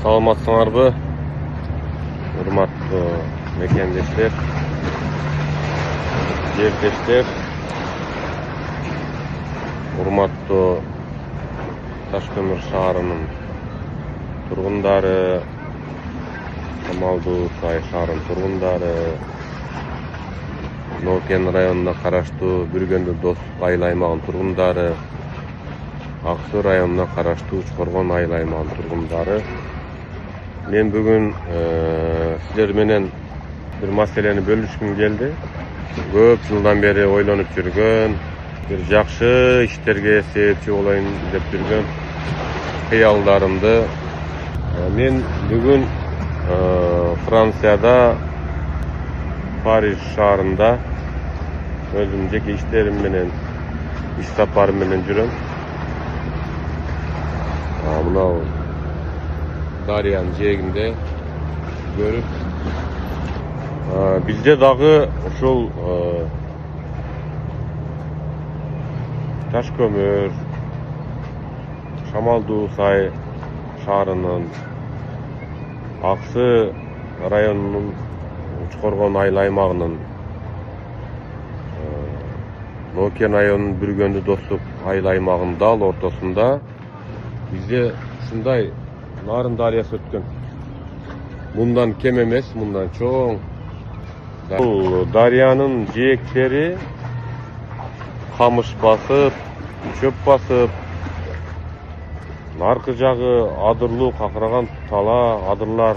Саламатсыңарбы, урматтуу мекендештер, жердештер, урматтуу Ташкөмүр шаарынын тургундары, Шамалдуу Сай шаарынын тургундары, Нокен районуна караштуу Бүргөндү Достук айыл аймагынын тургундары, Ак Суу районуна караштуу Учкоргон айыл аймагынын тургундары. Мен бүгүн силер менен бир маселени бөлүшкүм келди. Көп жылдан бери ойлонуп жүргөн, бир жакшы иштерге себепчи болоюн деп жүргөн кыялдарымды мен бүгүн Францияда, Париж шаарында өзүм жеке иштерим менен, иш сапарым менен жүрөм. Мынау Дарыянын жээгинде көрүп, бизде дагы ушул Ташкөмүр, Шамалдуу Сай шаарынын, Ак Суу районунун, Учкоргон айыл аймагынын, Нокен районунун Бүргөндү Достук айыл аймагынын дал ортосунда бизде ушундай Нарын дарыясы өткөн. Мындан кем эмес, мындан чоң. Бул дарыянын жээктери камыш басып, чөп басып, наркы жагы адырлуу какыраган тала, адырлар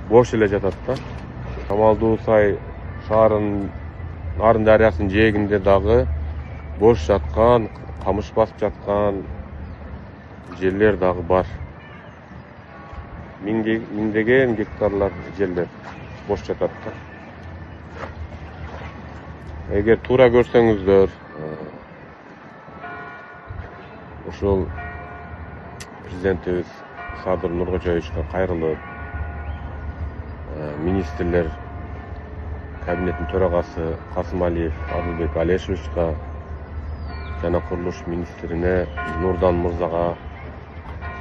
бош эле жатат да. Шамалдуу Сай шаарынын Нарын дарыясынын жээгинде дагы бош жаткан, камыш басып жаткан жерлер дагы бар. Миңдеген гектарлар жерлер бош жатат да. Эгер туура көрсөңүздөр, ушул президентибиз Садыр Нуркожоевичке кайрылып, министрлер кабинетинин төрагасы Касымалиев Адылбек Алешевичке жана курулуш министрине Нурдан мырзага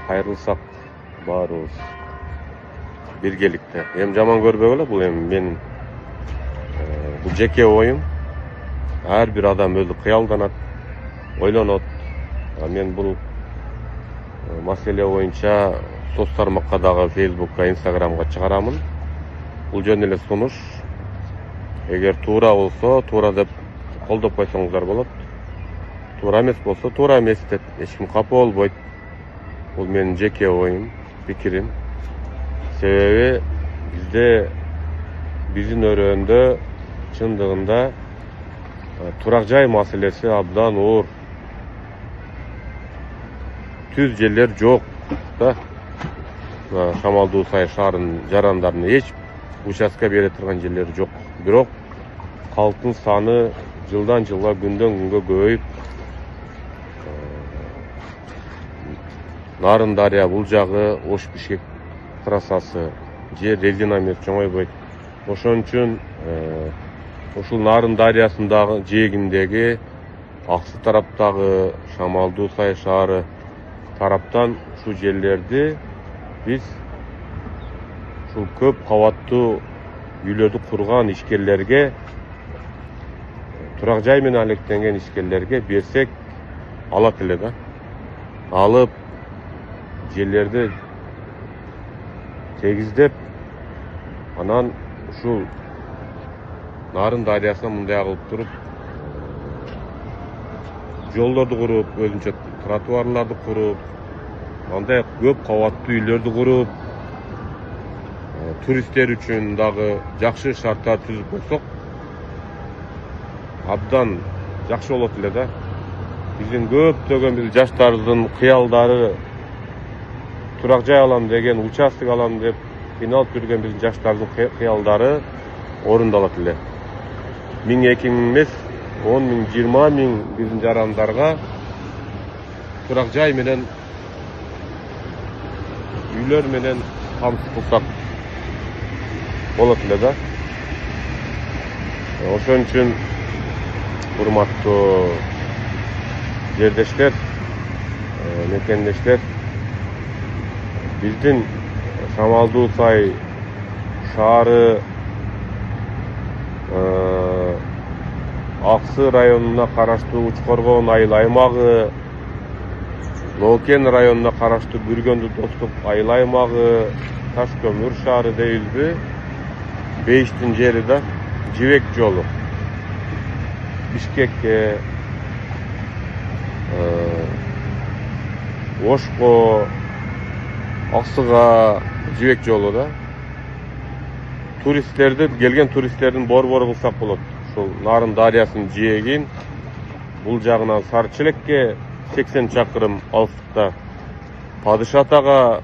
кайрылсак баарыбыз биргеликте. Эми жаман көрбөгүлө, бул эми мен бул жеке оюм. Ар бир адам өзү кыялданат, ойлонот. Мен бул маселе боюнча соц тармакка дагы Фейсбукка, Инстаграмга чыгарамын. Бул жөн эле сунуш. Эгер туура болсо, туура деп колдоп койсоңуздар болот. Туура эмес болсо, туура эмес деп эч ким капа болбойт. Бул менин жеке оюм, пикирим. Себеби бизде, биздин өрөөндө чындыгында турак жай маселеси абдан оор. Түз жерлер жок да. Шамалдуу Сай шаарынын жарандарына эч участка бере турган жерлери жок. Бирок калктын саны жылдан жылга, күндөн күнгө көбөйүп, Нарын дарыя бул жагы Ош Бишкек трассасы же резина эмес чоңойбойт. Ошон үчүн ушул Нарын дарыясындагы жээгиндеги Ак Суу тараптагы Шамалдуу Сай шаары тараптан ушул жерлерди биз ушул көп кабаттуу үйлөрдү курган ишкерлерге, турак жай менен алектенген ишкерлерге берсек алат эле да. Алып жерлерди тегиздеп, анан ушул Нарын дарыясына мындай кылып туруп, жолдорду куруп, өзүнчө тротуарларды куруп, андай көп кабаттуу үйлөрдү куруп, туристтер үчүн дагы жакшы шарттар түзүп койсок, абдан жакшы болот эле да. Биздин көптөгөн биз жаштардын кыялдары турак жай алам деген, участок алам деп кыйналып жүргөн биздин жаштардын кыялдары орундалат эле. 1000-2000 эмес, 10 000, 20 000 биздин жарандарга турак жай менен, үйлөр менен камсыз кылсак болот эле да. Ошон үчүн урматтуу жердештер, мекендештер, биздин Şamaldуу Сай шаары Аксы районуна караштуу Учкоргон айыл аймагы, Локен районуна караштуу Бүргөндү Достук айыл аймагы, Ташкөмүр шаары дейилби. Бейиштин жери да Жибек жолу. Бишкекке, Ошко, Аксыга Жибек жолу да. Туристтерди, келген туристтердин борбору кылсак болот. Ушул Нарын дарыясынын жээгин бул жагынан Сарычелекке 80 чакырым алыстыкта, Падыша атага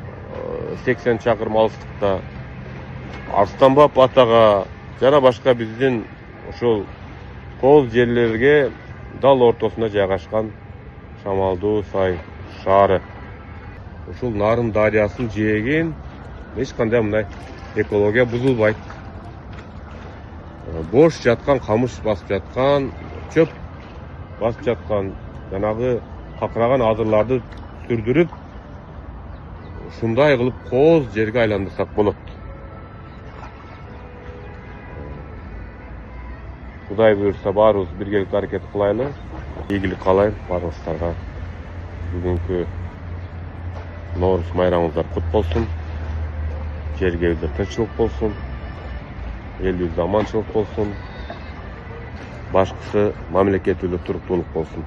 80 чакырым алыстыкта, Арстанбап атага жана башка биздин ушул кооз жерлерге дал ортосунда жайгашкан Шамалдуу Сай шаары. Ушул Нарын дарыясынын жээгин эч кандай мындай экология бузулбайт. Бош жаткан, камыш басып жаткан, чөп басып жаткан, жанагы какыраган азырларды сүрдүрүп, ушундай кылып кооз жерге айландырсак болот. Кудай буйрса баарыбыз биргеликте аракет кылайлы. Ийгилик каалайм баарыңыздарга. Бүгүнкү Ноорус майрамыңыздар кут болсун. Жерге тынччылык болсун. Элибизде аманчылык болсун. Башкысы мамлекетибизде туруктуулук болсун.